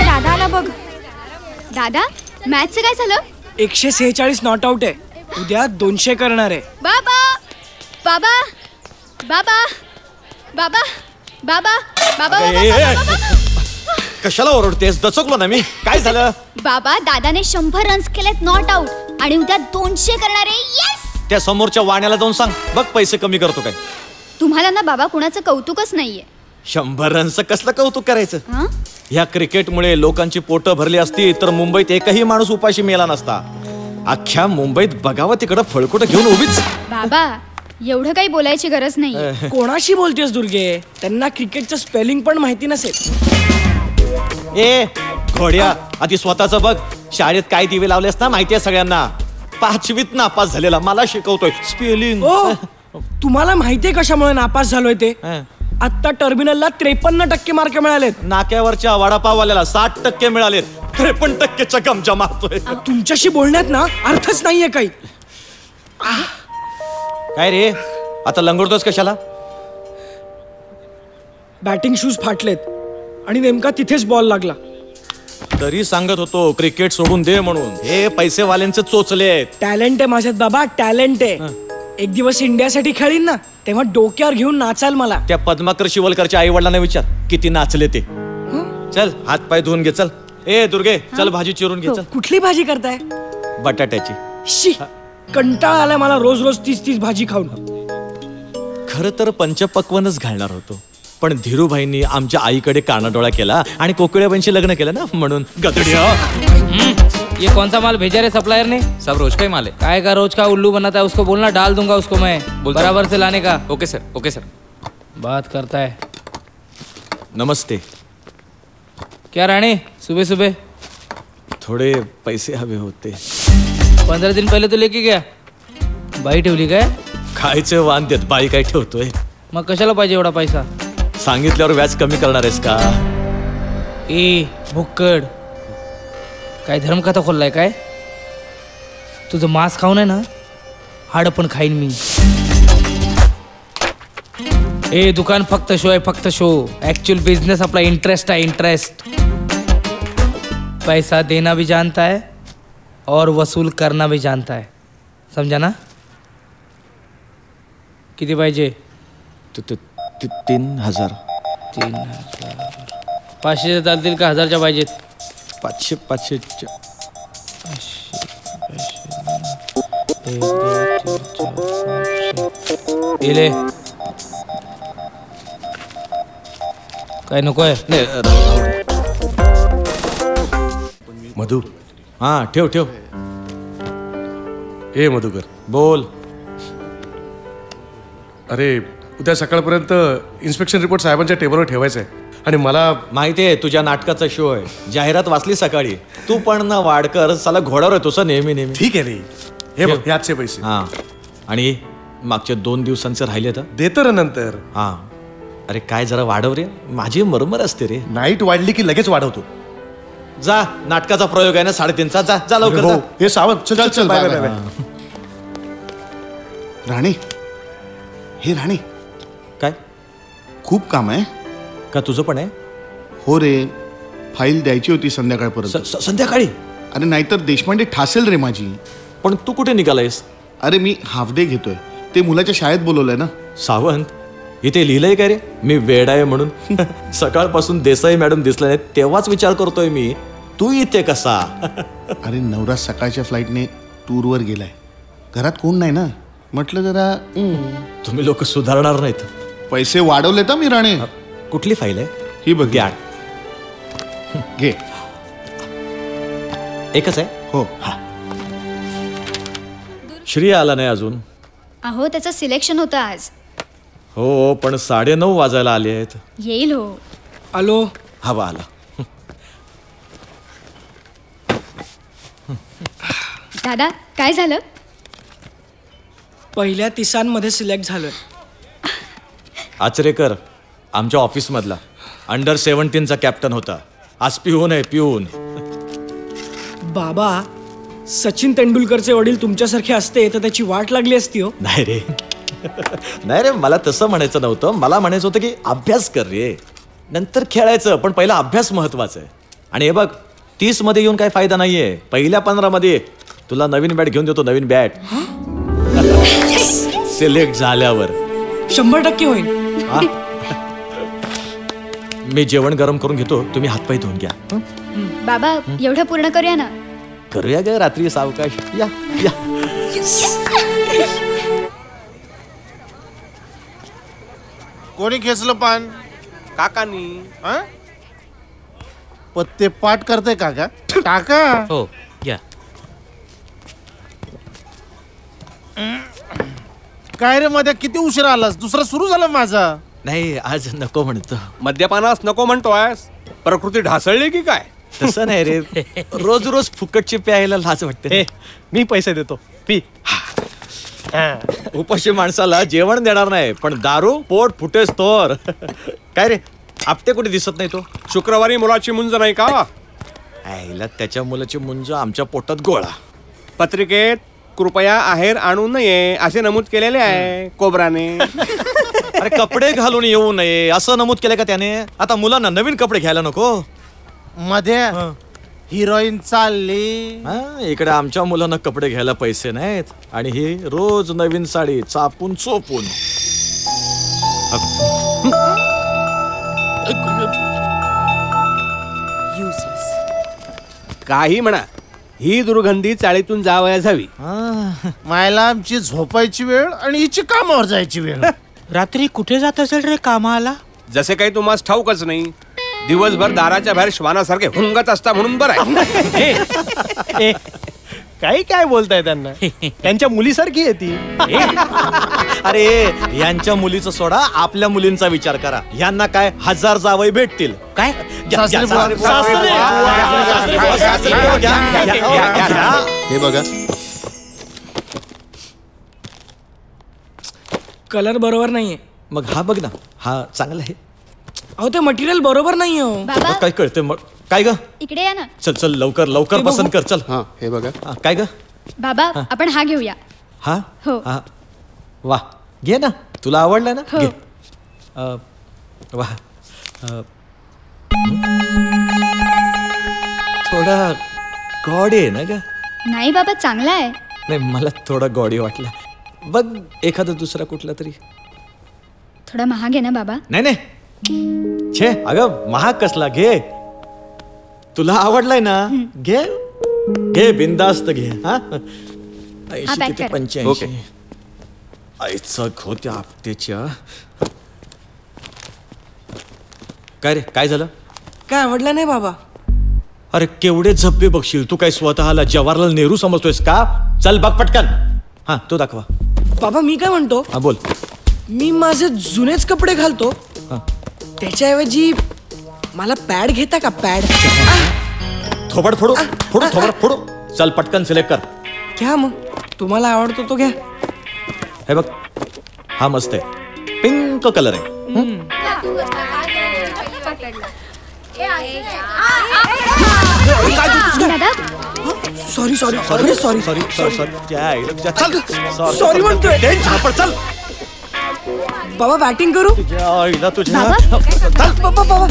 दादा आला बघ. दादा, मॅचचं काय झालं? 146 नॉट आउट आहे. उद्या 200 करणार आहे. बाबा बाबा बाबा बाबा बाबा बाबा कशाला ओरडतेस? दचकलो ना मी. काय झालं? बाबा, दादाने 100 रन्स केलेत नॉट आउट आणि उद्या 200 करणार आहे. येस. त्या समोरच्या वाण्याला जाऊन सांग, बघ पैसे कमी करतो काय. तुम्हाला ना बाबा कुणाचं कौतुकच नाहीये. 100 रन्सचं कसलं कौतुक करायचं? ह्या क्रिकेटमुळे लोकांची पोटं भरली असती तर मुंबईत एकही माणूस उपाशी मेला नसता. अख्ख्या मुंबईत बघावं तिकडं फळकुटं घेऊन उभीच. बाबा, एवढं काही बोलायची गरज नाही. कोणाशी बोलतेस दुर्गे? त्यांना क्रिकेटचं स्पेलिंग पण माहिती नसेल. ए घोड्या, आधी स्वतःच बघ. शाळेत काय दिवे लावलेस ना माहितीये सगळ्यांना. 5वीत नापास झालेला मला शिकवतोय स्पेलिंग. तुम्हाला माहितीये कशामुळे नापास झालोय ते? आता टर्मिनलला 53% मार्क मिळालेत. नाक्यावरच्या वडापाववाल्याला 60% मिळालेत. 53%च्या गमजा मारतोय. तुमच्याशी बोलण्यात ना अर्थच नाहीये काही. काय रे, आता लंगडतोस कशाला? बॅटिंग शूज फाटलेत आणि नेमका तिथेच बॉल लागला. तरी सांगत होतो क्रिकेट सोडून दे म्हणून. हे पैसेवाल्यांचे चोचले आहेत. टॅलेंट आहे माझ्यात बाबा, टॅलेंट आहे. एक दिवस इंडियासाठी खेळीन ना, तेव्हा डोक्यावर घेऊन नाचाल मला. त्या पद्माकर शिवलकरच्या आई वडिलांना विचार किती नाचले ते. चल हात पाय धुवून घे. चल ए दुर्गे, चल भाजी चिरून घे. चल. कुठली भाजी करताय? बटाट्याची. शी, कंटाळा आलाय मला रोज रोज तीच भाजी खाऊन. खर तर पंचपक्वनच घालणार होतो, पण धीरूभाईंनी आमच्या आईकडे कानाडोळा केला आणि कोकिळाबाईंशी लग्न केलं ना, म्हणून. गदड्या, ये कौन सा माल भेजा रे सप्लायर ने? सब रोज का ही माल है. काय का रोज का उल्लू बनाता है, उसको बोलना डाल दूंगा उसको मैं बराबर से लाने का. Okay sir, okay sir. बात करता है. नमस्ते. क्या राणी, सुबह सुबह? थोडे पैसे हवे होते. 15 दिन पहिले तो लेके गया. बाई ठेवली काय? खायचे वान देत, बाई काय ठेवतोय? मग कशाला पाहिजे एवढा पैसा? सांगितल्यावर व्याज कमी करणार आहेस का? ए भुक्कड, काय धर्मकथा खोललाय काय? तुझं मांस खाऊन आहे ना, हाड पण खाईन मी. ए दुकान फक्त शो आहे, फक्त शो. ऍक्च्युअल बिझनेस आपला इंटरेस्ट आहे, इंटरेस्ट. पैसा देना भी जानता है और वसूल करना भी जानता है, समझा ना? किती पाहिजे? 3000. 500 चालतील का 1000च्या पाहिजेत? 500. ले काय नकोय? मधु. हा ठेव ठेव. ए मधुकर, बोल. अरे उद्या सकाळपर्यंत इन्स्पेक्शन रिपोर्ट साहेबांच्या टेबलवर ठेवायचा आहे. आणि मला माहितीये तुझ्या नाटकाचा शो आहे. जाहिरात वाचली सकाळी. तू पण ना वाडकर साला घोड्यावर येतो सा नेहमी नेहमी. ठीक आहे रे, हे बघ याचे पैसे. हा, आणि मागच्या 2 दिवसांचे राहिले तर देतो रे नंतर. हा, अरे काय जरा वाढव रे, माझी मरमर असते रे. नाईट वाढली की लगेच वाढवतो. जा, नाटकाचा प्रयोग आहे ना 3:30चा. जा जा लवकर जा. हे सावध. चल चल चल. Bye bye bye. राणे, हे राणे, काय खूप काम आहे का तुझं पण आहे? हो रे, फाईल द्यायची होती संध्याकाळपर्यंत. संध्याकाळी? अरे नाहीतर देशपांडे ठासेल रे माझी. पण तू कुठे निघालायस? अरे मी हाफ डे घेतोय, ते मुलाच्या शाळेत बोलवलंय ना. सावंत, इथे लिहिलंय काय रे मी वेड आहे म्हणून? सकाळपासून देसाई मॅडम दिसल्या नाहीत तेव्हाच विचार करतोय मी, तू इथे कसा? अरे नवरा सकाळच्या फ्लाईटने टूरवर गेलाय, घरात कोण नाही ना, म्हटलं जरा. तुम्ही लोक सुधारणार नाहीत. पैसे वाढवले तर मी राणे. कुठली फाईल आहे ही? बघ घ्या. घे. एकच आहे? हो. हा. श्री आला नाही अजून? अहो, त्याचं सिलेक्शन होतं आज. हो, पण 9:30 वाजायला आले आहेत. येईल हो. आलो. हवा आला. दादा, काय झालं? पहिल्या 30मध्ये सिलेक्ट झालोय. आचरेकर आमच्या ऑफिस मधला अंडर 17चा कॅप्टन होता. आज पिऊन आहे, पिऊन. बाबा, सचिन तेंडुलकरचे वडील तुमच्यासारखे असते तर त्याची वाट लागली असती हो. नाही रे, नाही रे, मला तसं म्हणायचं नव्हतं. मला म्हणायचं होतं की अभ्यास कर रे, नंतर खेळायचं, पण पहिला अभ्यास महत्वाचा आहे. आणि हे बघ, 30 मध्ये येऊन काही फायदा नाहीये. पहिल्या 15 मध्ये तुला नवीन बॅट घेऊन देतो, नवीन बॅट. सिलेक्ट झाल्यावर 100% होईल. हा? मी जेवण गरम करून घेतो, तुम्ही हातपाय धुवून घ्या. बाबा एवढं पूर्ण करूया ना. करूया ग रात्री सावकाश. या या. कोणी खेचलं पान? काकानी. पत्ते पाठ करते काका? काका हो या. काय रे मध्ये किती उशीर आलास? दुसरं सुरू झालं माझा. नाही, आज नको म्हणतो. मद्यपानास नको म्हणतोयस? प्रकृती ढासळली की काय? तसं नाही रे, रोज रोज फुकटची प्यायला लाज वाटते. मी पैसे देतो, पी. उपाशी माणसाला जेवण देणार नाही, पण दारू पोट फुटेस तोर. काय रे, आपटे कुठे दिसत नाही तो? शुक्रवारी मुलाची मुंज नाही का? आईला त्याच्या मुलाची मुंज आमच्या पोटात गोळा. पत्रिकेत कृपया आहेर आणू नये असे नमूद केलेले आहे कोबराने. अरे कपडे घालून येऊ नये असं नमूद केलं का त्याने? आता मुलांना नवीन कपडे घ्यायला नको? मध्ये हिरोईन चालली. इकडे आमच्या मुलांना कपडे घ्यायला पैसे नाहीत, आणि ही रोज नवीन साडी चापून चोपून. काही म्हणा, ही दुर्गंधी चाळीतून जावयास हवी. मायला आमची झोपायची वेळ आणि हिची कामावर जायची वेळ. रात्री कुठे जात असेल रे कामाला? जसे काही तुम्हाला ठाऊकच नाही. दिवसभर दाराच्या बाहेर श्वानासारखे हुंगत असता म्हणून बरं आहे. काही काय बोलताय त्यांना? त्यांच्या मुलीसारखी आहे ती. अरे यांच्या मुलीचं सोडा, आपल्या मुलींचा विचार करा. यांना काय 1000 जावई भेटतील काय? हे बघा, कलर बरोबर नाहीये. मग हा बघ ना, हा चांगला आहे. अहो ते मटेरियल बरोबर नाहीये हो. बाबा काय कळते मग? काय ग? इकडे या ना. चल चल लवकर लवकर पसंत कर. चल. हा हे बघा. काय ग? बाबा आपण हा घेऊया. हा हो. हा, वा घे ना, तुला आवडला ना? हो. घे. वा, थोडा गॉडी आहे ना ग? नाही बाबा चांगला आहे. नाही, मला थोडा गॉडी वाटला. बघ एखादा दुसरा कुठला तरी. थोडा महाग आहे ना बाबा? नाही नाही, छे अगं महाग कसला, घे. तुला आवडलाय ना, घे घे, बिंदास्त घे. हा 80 ते 85. आईचा घोत्या आपतेच्या. काय रे, काय झालं? काय आवडलं नाही बाबा? अरे केवढे झप्पे बघशील तू. काय स्वतःला जवाहरलाल नेहरू समजतोयस का? चल बघ पटकन. हा तो दाखवा. बाबा मी काय म्हणतो, हा बोल. मी माझे जुनेच कपडे घालतो, त्याच्याऐवजी मला पॅड घेता का? पॅड. थोबड फोडू फोडू, थोबड फोडू. चल पटकन सिलेक्ट कर. घ्या मग, तुम्हाला आवडतो तो घ्या. हे बघ, हा मस्त आहे, पिंक कलर आहे. दादा sorry sorry sorry sorry sorry sorry sorry म्हणतोय. चल बाबा बॅटिंग करू. तुझ्या बाबा बाबा